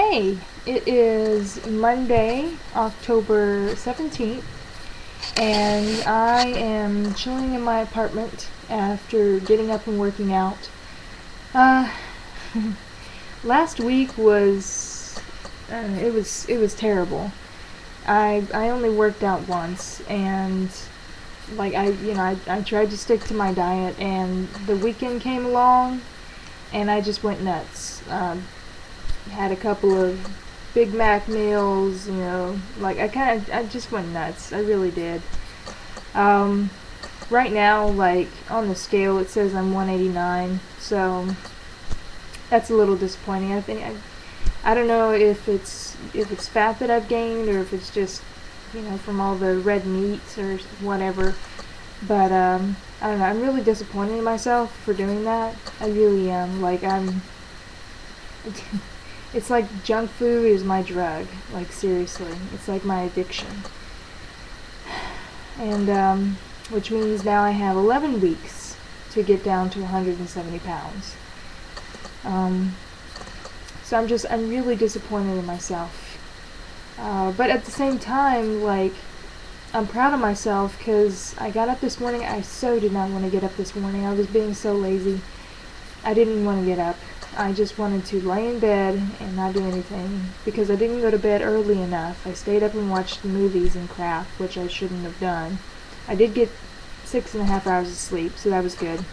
Hey, it is Monday, October 17th, and I am chilling in my apartment after getting up and working out. Uh, Last week was, it was terrible. I only worked out once, and I tried to stick to my diet, and the weekend came along, and I just went nuts. Had a couple of Big Mac meals, I just went nuts. I really did. Um, right now, like, on the scale, it says I'm 189, so that's a little disappointing. I don't know if it's fat that I've gained, or if it's just, from all the red meats or whatever. But, I don't know, I'm really disappointed in myself for doing that. I really am. It's like junk food is my drug. Like, seriously. It's like my addiction. And, which means now I have 11 weeks to get down to 170 pounds. So I'm really disappointed in myself. But at the same time, like, I'm proud of myself because I got up this morning. I so did not want to get up this morning. I was being so lazy. I didn't want to get up. I just wanted to lay in bed and not do anything because I didn't go to bed early enough. I stayed up and watched movies and crap, which I shouldn't have done. I did get 6.5 hours of sleep, so that was good.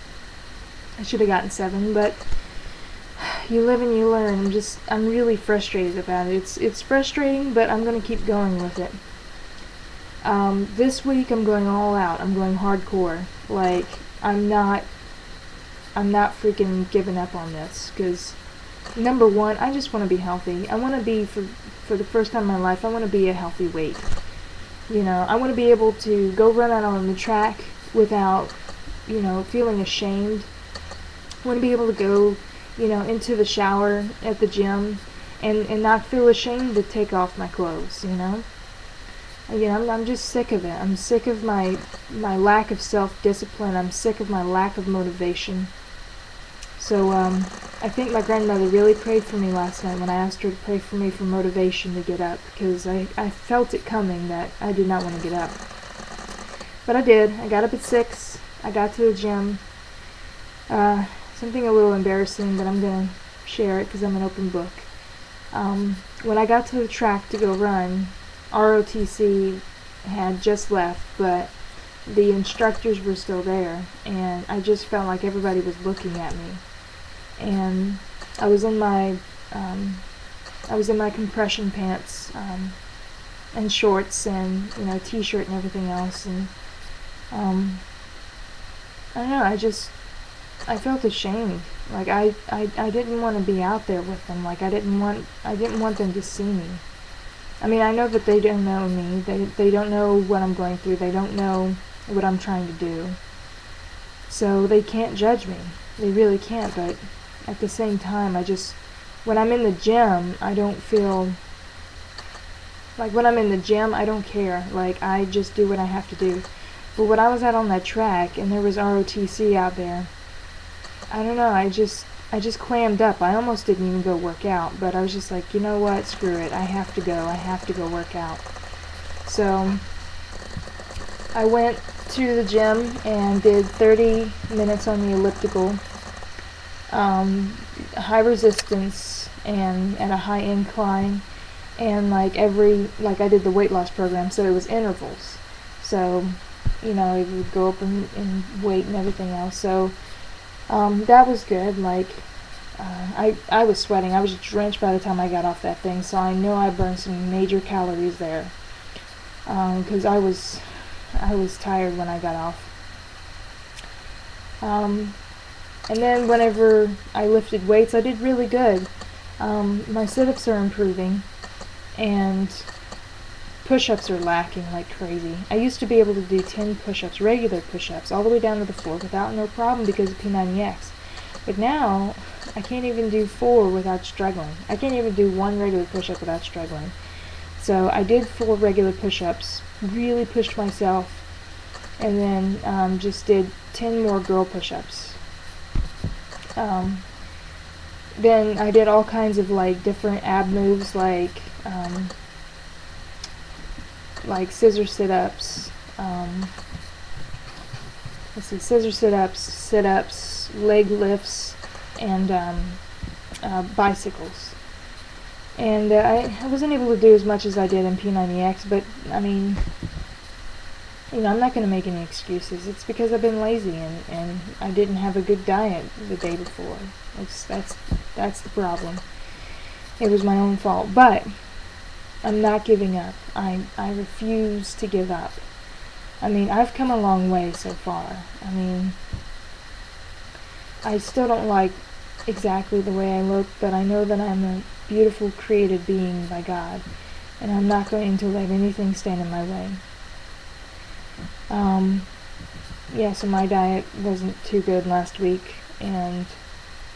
I should have gotten 7, but you live and you learn. I'm really frustrated about it. It's frustrating, but I'm going to keep going with it. This week I'm going all out. I'm going hardcore. Like, I'm not freaking giving up on this, because number one, I just want to be healthy. I want to be, for the first time in my life, I want to be a healthy weight. I want to be able to go run out on the track without, feeling ashamed. I want to be able to go, into the shower at the gym and not feel ashamed to take off my clothes, I'm just sick of it. I'm sick of my lack of self-discipline. I'm sick of my lack of motivation. So, I think my grandmother really prayed for me last night when I asked her to pray for me for motivation to get up, because I felt it coming that I did not want to get up. But I did. I got up at 6. I got to the gym. Something a little embarrassing, but I'm going to share it because I'm an open book. When I got to the track to go run, ROTC had just left, but the instructors were still there, and I just felt like everybody was looking at me. And I was in my compression pants and shorts and t-shirt and everything else, and I don't know. I felt ashamed. Like I didn't want to be out there with them. Like I didn't want them to see me. I mean, I know that they don't know me. They don't know what I'm going through. They don't know what I'm trying to do. So they can't judge me. They really can't. But at the same time, when I'm in the gym, I don't feel like, when I'm in the gym, I don't care. Like, I just do what I have to do. But when I was out on that track and there was ROTC out there, I don't know, I just clammed up. I almost didn't even go work out, but I was just like, you know what, screw it, I have to go work out. So I went to the gym and did 30 minutes on the elliptical, high resistance and at a high incline, and I did the weight loss program, so it was intervals. So, it would go up in weight and everything else. So that was good. I was sweating. I was drenched by the time I got off that thing, so I know I burned some major calories there. Because I was tired when I got off. And then whenever I lifted weights, I did really good. My sit-ups are improving, and push-ups are lacking like crazy. I used to be able to do 10 push-ups, regular push-ups, all the way down to the floor without no problem because of P90X. But now, I can't even do 4 without struggling. I can't even do 1 regular push-up without struggling. So I did 4 regular push-ups, really pushed myself, and then just did 10 more girl push-ups. then I did all kinds of like different ab moves, like scissor sit-ups, scissor sit-ups, leg lifts, and bicycles. And I wasn't able to do as much as I did in P90X, but I mean, I'm not going to make any excuses. It's because I've been lazy and I didn't have a good diet the day before. That's the problem. It was my own fault, but I'm not giving up. I refuse to give up. I mean, I've come a long way so far. I mean, I still don't like exactly the way I look, but I know that I'm a beautiful created being by God, and I'm not going to let anything stand in my way. Yeah, so my diet wasn't too good last week, and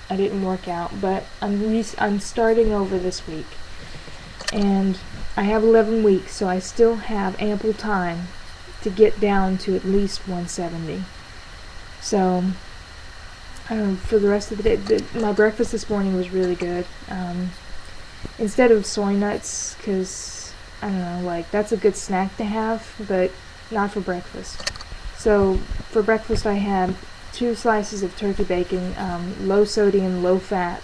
I didn't work out, but I'm starting over this week, and I have 11 weeks, so I still have ample time to get down to at least 170. So for the rest of the day, my breakfast this morning was really good. Instead of soy nuts, because I don't know, like that's a good snack to have, but not for breakfast. So for breakfast I had 2 slices of turkey bacon, low sodium, low fat.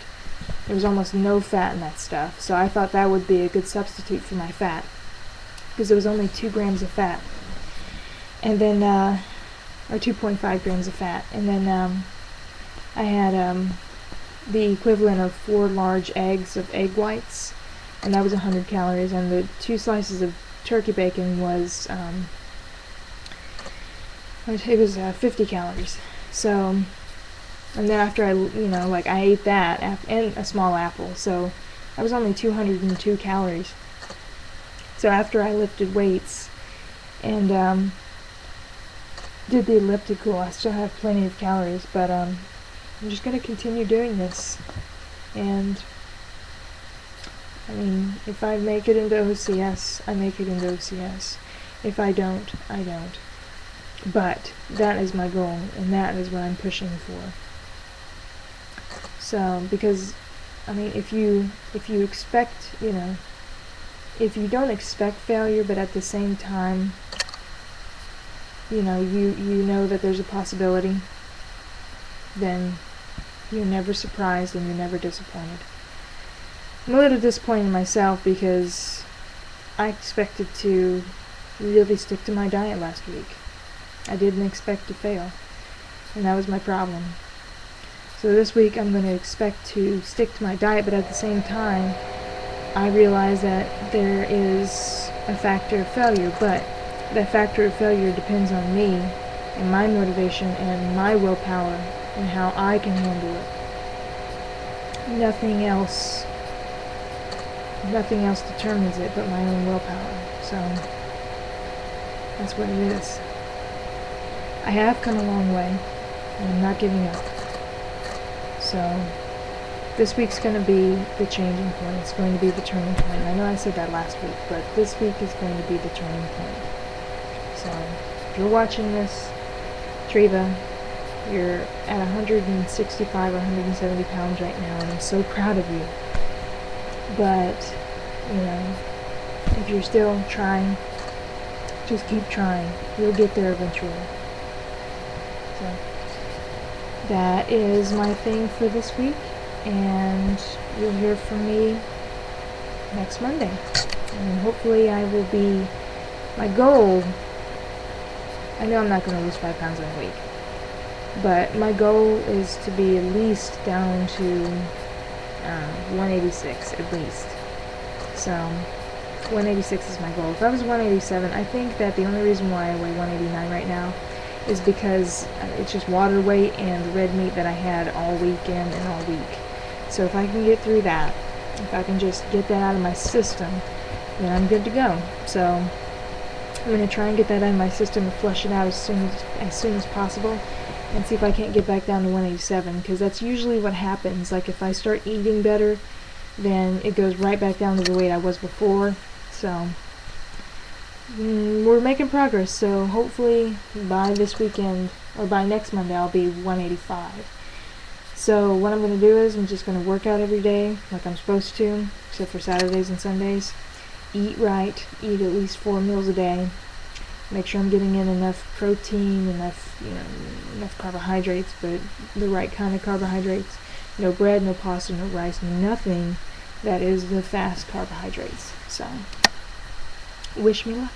There was almost no fat in that stuff, so I thought that would be a good substitute for my fat, because there was only 2 grams of fat, and then or 2.5 grams of fat, and then I had the equivalent of 4 large eggs of egg whites, and that was 100 calories, and the 2 slices of turkey bacon was it was 50 calories. So, and then after I ate that and a small apple, so that was only 202 calories. So after I lifted weights and did the elliptical, I still have plenty of calories, but I'm just going to continue doing this. And I mean, if I make it into OCS, I make it into OCS. If I don't, I don't. But that is my goal, and that is what I'm pushing for. So, because I mean, if you expect, if you don't expect failure, but at the same time, you know that there's a possibility, then you're never surprised and you're never disappointed. I'm a little disappointed in myself because I expected to really stick to my diet last week. I didn't expect to fail, and that was my problem. So this week I'm going to expect to stick to my diet, but at the same time I realize that there is a factor of failure, but that factor of failure depends on me and my motivation and my willpower and how I can handle it. Nothing else determines it but my own willpower. So that's what it is. I have come a long way, and I'm not giving up. So this week's going to be the changing point. It's going to be the turning point. I know I said that last week, but this week is going to be the turning point. So if you're watching this, Treva, you're at 165 or 170 pounds right now, and I'm so proud of you. But, if you're still trying, just keep trying. You'll get there eventually. So that is my thing for this week, and you'll hear from me next Monday. And hopefully I will be, my goal, I know I'm not going to lose 5 pounds in a week, but my goal is to be at least down to 186 at least. So 186 is my goal. If I was 187, I think that the only reason why I weigh 189 right now is because it's just water weight and the red meat that I had all weekend and all week. So if I can get through that, if I can just get that out of my system, then I'm good to go. So I'm going to try and get that out of my system and flush it out as soon as possible, and see if I can't get back down to 187, because that's usually what happens. Like if I start eating better, then it goes right back down to the weight I was before. So we're making progress, so hopefully by this weekend, or by next Monday, I'll be 185. So what I'm going to do is I'm just going to work out every day like I'm supposed to, except for Saturdays and Sundays. Eat right, eat at least 4 meals a day. Make sure I'm getting in enough protein, enough carbohydrates, but the right kind of carbohydrates. No bread, no pasta, no rice, nothing that is the fast carbohydrates. So, wish me luck.